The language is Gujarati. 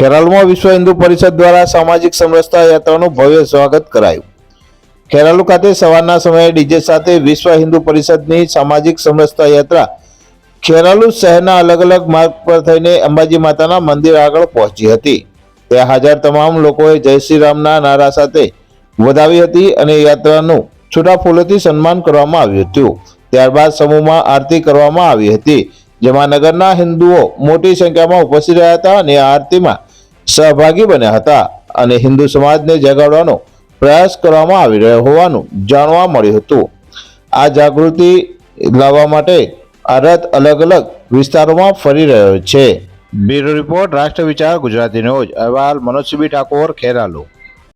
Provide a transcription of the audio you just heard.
ખેરાલુમાં વિશ્વ હિન્દુ પરિષદ દ્વારા સામાજિક સમરસતા યાત્રાનું ભવ્ય સ્વાગત કરાયું। ખેરાલુ ખાતે સવારના સમયે ડીજે સાથે વિશ્વ હિન્દુ પરિષદની સામાજિક સમરસતા યાત્રા ખેરાલુ શહેરના અલગ અલગ માર્ગ પર થઈને અંબાજી માતાના મંદિર આગળ પહોંચી હતી। ત્યાં હાજર તમામ લોકોએ જય શ્રી રામના નારા સાથે વધાવી હતી અને યાત્રાનું છૂટા ફૂલોથી સન્માન કરવામાં આવ્યું હતું। ત્યારબાદ સમૂહમાં આરતી કરવામાં આવી હતી, જેમાં નગરના હિન્દુઓ મોટી સંખ્યામાં ઉપસ્થિત રહ્યા હતા અને આ આરતીમાં સહભાગી બન્યા હતા અને હિન્દુ સમાજને જગાડવાનો પ્રયાસ કરવામાં આવી રહ્યો હોવાનું જાણવા મળ્યું હતું। આ જાગૃતિ લાવવા માટે આ રથ અલગ અલગ વિસ્તારોમાં ફરી રહ્યો છે। બ્યુરો રિપોર્ટ, રાષ્ટ્ર વિચાર, ગુજરાતી ન્યૂઝ। અહેવાલ મનોજ સીબી ઠાકોર, ખેરાલુ।